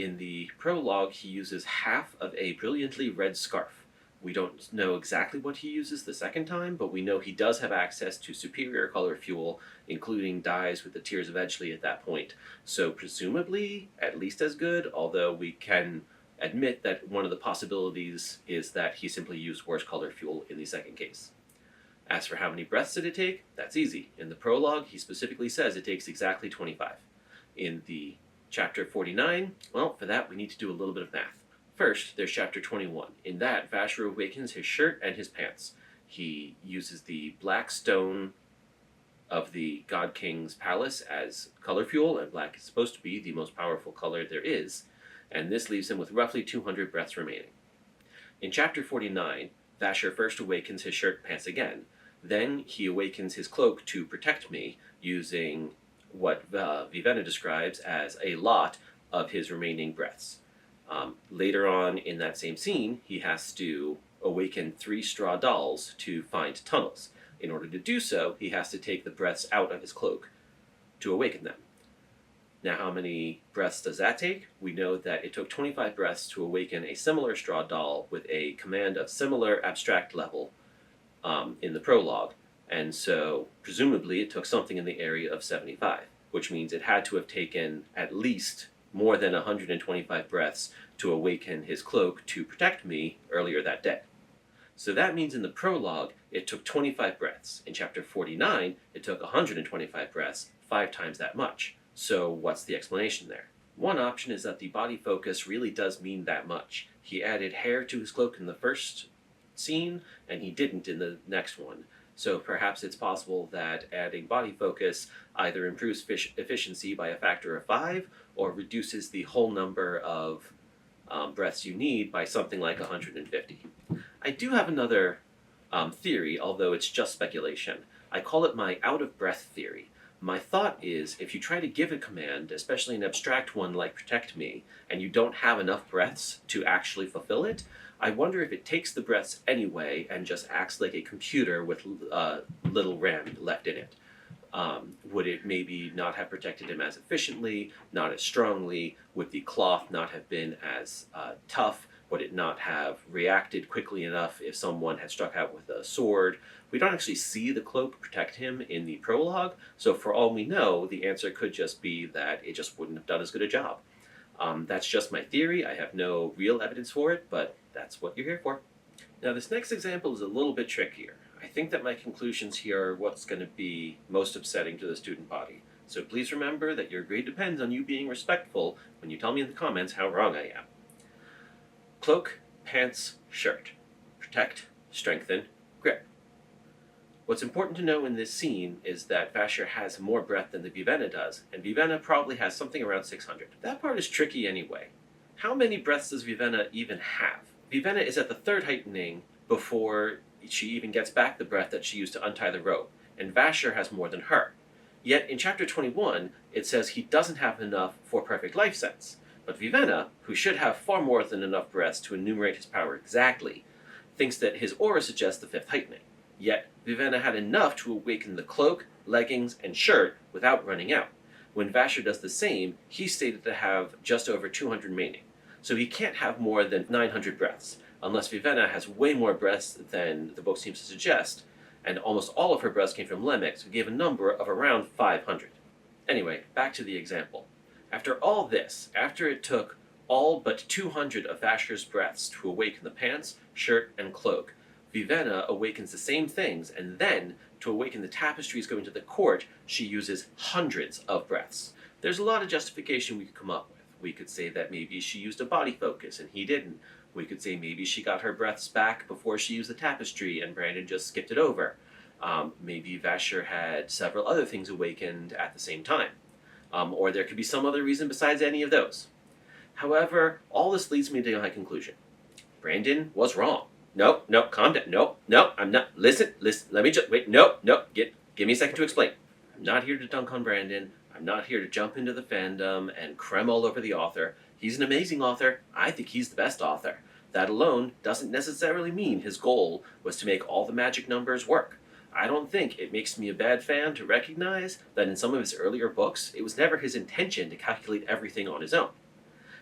In the prologue, he uses half of a brilliantly red scarf. We don't know exactly what he uses the second time, but we know he does have access to superior color fuel, including dyes with the Tears of Edgeley at that point. So presumably at least as good, although we can admit that one of the possibilities is that he simply used worse color fuel in the second case. As for how many breaths did it take, that's easy. In the prologue, he specifically says it takes exactly 25. In the chapter 49, well, for that we need to do a little bit of math. First, there's chapter 21. In that, Vasher awakens his shirt and his pants. He uses the black stone of the God King's palace as color fuel, and black is supposed to be the most powerful color there is, and this leaves him with roughly 200 breaths remaining. In chapter 49, Vasher first awakens his shirt and pants again. Then he awakens his cloak to protect me using what Vivenna describes as a lot of his remaining breaths. Later on in that same scene, he has to awaken 3 straw dolls to find tunnels. In order to do so, he has to take the breaths out of his cloak to awaken them. Now, how many breaths does that take? We know that it took 25 breaths to awaken a similar straw doll with a command of similar abstract level in the prologue. And so, presumably, it took something in the area of 75, which means it had to have taken at least more than 125 breaths to awaken his cloak to protect me earlier that day. So that means in the prologue, it took 25 breaths. In chapter 49, it took 125 breaths, 5 times that much. So what's the explanation there? One option is that the body focus really does mean that much. He added hair to his cloak in the first scene, and he didn't in the next one. So perhaps it's possible that adding body focus either improves efficiency by a factor of 5 or reduces the whole number of breaths you need by something like 150. I do have another theory, although it's just speculation. I call it my out-of-breath theory. My thought is, if you try to give a command, especially an abstract one like protect me, and you don't have enough breaths to actually fulfill it, I wonder if it takes the breaths anyway and just acts like a computer with little RAM left in it. Would it maybe not have protected him as efficiently, not as strongly? Would the cloth not have been as tough? Would it not have reacted quickly enough if someone had struck out with a sword? We don't actually see the cloak protect him in the prologue, so for all we know, the answer could just be that it just wouldn't have done as good a job. That's just my theory. I have no real evidence for it, but that's what you're here for. Now, this next example is a little bit trickier. I think that my conclusions here are what's going to be most upsetting to the student body. So please remember that your grade depends on you being respectful when you tell me in the comments how wrong I am. Cloak, pants, shirt. Protect, strengthen, grip. What's important to know in this scene is that Vasher has more breath than the Vivenna does, and Vivenna probably has something around 600. That part is tricky anyway. How many breaths does Vivenna even have? Vivenna is at the 3rd heightening before she even gets back the breath that she used to untie the rope, and Vasher has more than her. Yet in chapter 21, it says he doesn't have enough for perfect life sense. But Vivenna, who should have far more than enough breaths to enumerate his power exactly, thinks that his aura suggests the 5th heightening. Yet Vivenna had enough to awaken the cloak, leggings, and shirt without running out. When Vasher does the same, he's stated to have just over 200 remaining. So he can't have more than 900 breaths, unless Vivenna has way more breaths than the book seems to suggest, and almost all of her breaths came from Lemix, who gave a number of around 500. Anyway, back to the example. After all this, after it took all but 200 of Vasher's breaths to awaken the pants, shirt, and cloak, Vivenna awakens the same things, and then, to awaken the tapestries going to the court, she uses hundreds of breaths. There's a lot of justification we could come up with. We could say that maybe she used a body focus and he didn't. We could say maybe she got her breaths back before she used the tapestry and Brandon just skipped it over. Maybe Vasher had several other things awakened at the same time. Or there could be some other reason besides any of those. However, all this leads me to my conclusion. Brandon was wrong. No, calm down. No, I'm not. Listen, let me just, wait, no, give me a second to explain. I'm not here to dunk on Brandon. I'm not here to jump into the fandom and crem all over the author. He's an amazing author. I think he's the best author. That alone doesn't necessarily mean his goal was to make all the magic numbers work. I don't think it makes me a bad fan to recognize that in some of his earlier books, it was never his intention to calculate everything on his own.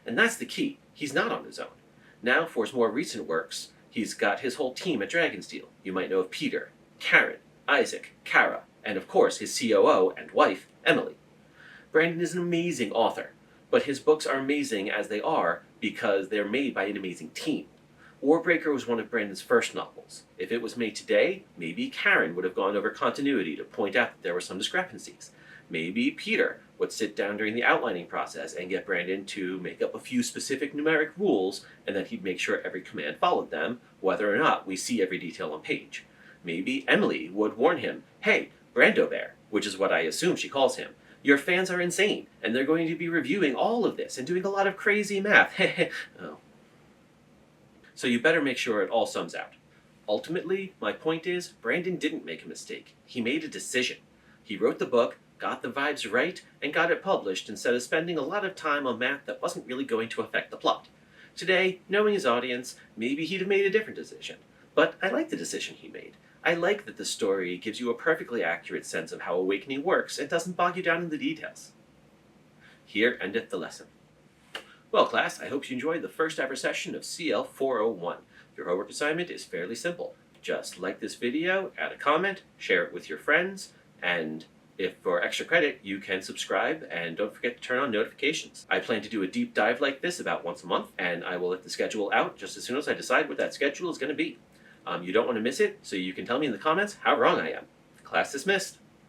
And that's the key. He's not on his own. Now, for his more recent works, he's got his whole team at Dragonsteel. You might know of Peter, Karen, Isaac, Kara, and of course his COO and wife, Emily. Brandon is an amazing author, but his books are amazing as they are because they're made by an amazing team. Warbreaker was one of Brandon's first novels. If it was made today, maybe Karen would have gone over continuity to point out that there were some discrepancies. Maybe Peter would sit down during the outlining process and get Brandon to make up a few specific numeric rules, and then he'd make sure every command followed them, whether or not we see every detail on page. Maybe Emily would warn him, "Hey, Brando Bear," which is what I assume she calls him, "your fans are insane, and they're going to be reviewing all of this and doing a lot of crazy math." Oh. So you better make sure it all sums out. Ultimately, my point is, Brandon didn't make a mistake. He made a decision. He wrote the book, got the vibes right, and got it published instead of spending a lot of time on math that wasn't really going to affect the plot. Today, knowing his audience, maybe he'd have made a different decision. But I like the decision he made. I like that the story gives you a perfectly accurate sense of how awakening works and doesn't bog you down in the details. Here endeth the lesson. Well, class, I hope you enjoyed the first ever session of CL 401. Your homework assignment is fairly simple. Just like this video, add a comment, share it with your friends, and if for extra credit, you can subscribe, and don't forget to turn on notifications. I plan to do a deep dive like this about once a month, and I will let the schedule out just as soon as I decide what that schedule is going to be. You don't want to miss it, so you can tell me in the comments how wrong I am. Class dismissed.